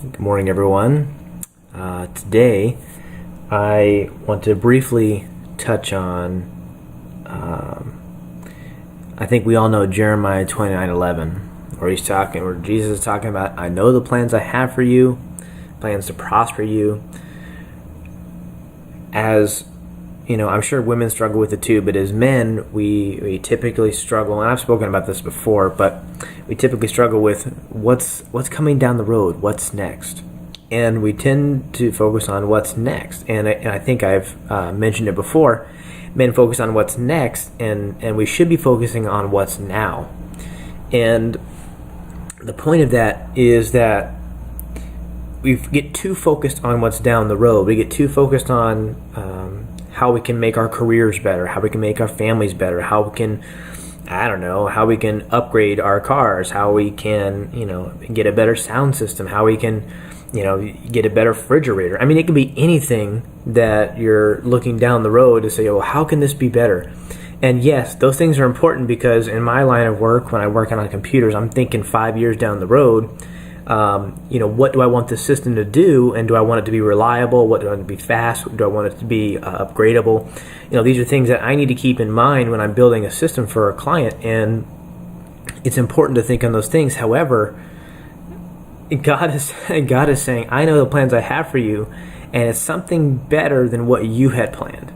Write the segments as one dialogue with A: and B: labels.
A: Good morning, everyone. Today, I want to briefly touch on, I think we all know Jeremiah 29:11, where Jesus is talking about, I know the plans I have for you, plans to prosper you. As, I'm sure women struggle with it too, but as men, we typically struggle, and I've spoken about this before, but we typically struggle with what's coming down the road, what's next. And we tend to focus on what's next. And I think I've mentioned it before. Men focus on what's next, and we should be focusing on what's now. And the point of that is that we get too focused on what's down the road. We get too focused on how we can make our careers better, how we can make our families better, how we can, how we can upgrade our cars, how we can, get a better sound system, how we can, get a better refrigerator. I mean, it can be anything that you're looking down the road to say, well, how can this be better? And yes, those things are important because in my line of work, when I work on computers, I'm thinking 5 years down the road. What do I want the system to do, and do I want it to be reliable? What do I want it to be fast? Do I want it to be upgradable? These are things that I need to keep in mind when I'm building a system for a client, and it's important to think on those things. However, God is saying, I know the plans I have for you, and it's something better than what you had planned.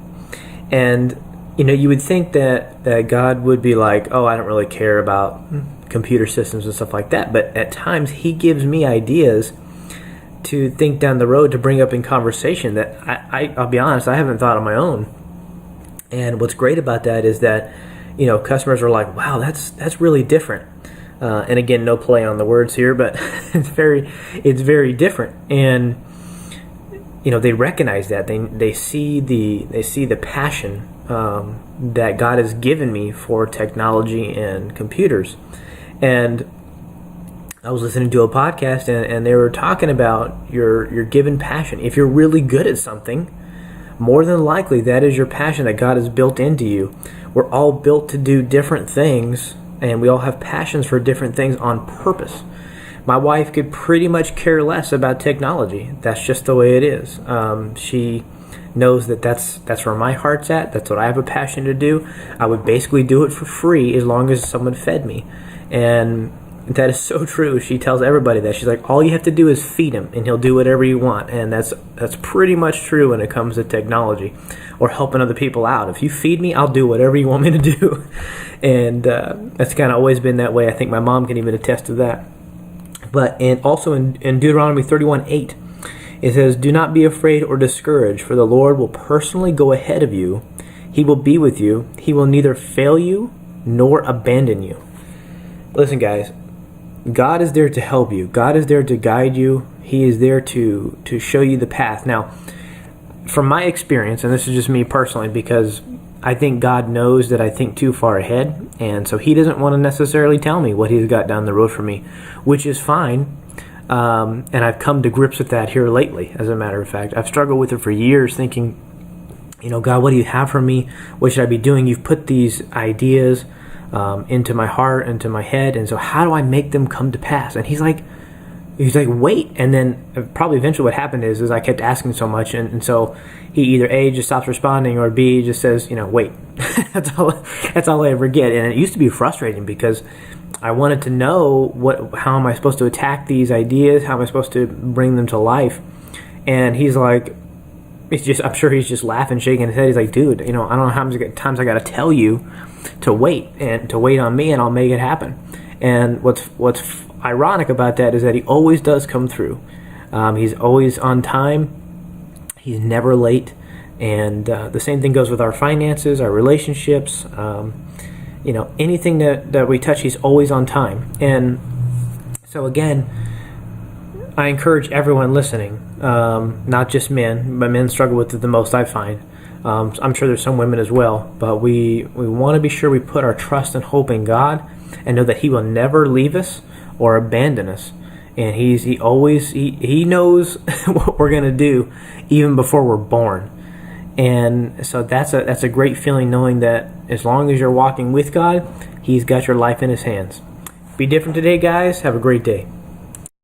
A: And you would think that God would be like, oh, I don't really care about computer systems and stuff like that, but at times he gives me ideas to think down the road, to bring up in conversation that I'll be honest, I haven't thought on my own. And what's great about that is that customers are like, wow, that's really different. And again, no play on the words here, but it's very different. And they recognize that they see the passion that God has given me for technology and computers. And I was listening to a podcast, and they were talking about your given passion. If you're really good at something, more than likely that is your passion that God has built into you. We're all built to do different things, and we all have passions for different things on purpose. My wife could pretty much care less about technology. That's just the way it is. She knows that's where my heart's at. That's what I have a passion to do. I would basically do it for free as long as someone fed me. And that is so true. She tells everybody that. She's like, all you have to do is feed him, and he'll do whatever you want. And that's pretty much true when it comes to technology or helping other people out. If you feed me, I'll do whatever you want me to do. And that's kind of always been that way. I think my mom can even attest to that. But also in Deuteronomy 31:8, it says, do not be afraid or discouraged, for the Lord will personally go ahead of you. He will be with you. He will neither fail you nor abandon you. Listen, guys, God is there to help you. God is there to guide you. He is there to show you the path. Now, from my experience, and this is just me personally, because I think God knows that I think too far ahead, and so he doesn't want to necessarily tell me what he's got down the road for me, which is fine. And I've come to grips with that here lately, as a matter of fact. I've struggled with it for years, thinking, God, what do you have for me? What should I be doing? You've put these ideas into my heart, into my head, and so how do I make them come to pass? And he's like, wait. And then probably eventually what happened is I kept asking so much, and so he either A, just stops responding, or B, just says, wait. That's all I ever get. And it used to be frustrating because I wanted to know how am I supposed to attack these ideas? How am I supposed to bring them to life? And he's like, I'm sure he's just laughing, shaking his head. He's like, dude, I don't know how many times I got to tell you to wait, and to wait on me, and I'll make it happen. And what's ironic about that is that he always does come through. He's always on time. He's never late. And the same thing goes with our finances, our relationships. Anything that we touch, he's always on time. And so again, I encourage everyone listening, not just men, but men struggle with it the most, I find. I'm sure there's some women as well, but we want to be sure we put our trust and hope in God and know that he will never leave us or abandon us. And he knows what we're going to do even before we're born. And so that's a great feeling, knowing that as long as you're walking with God, he's got your life in his hands. Be different today, guys. Have a great day.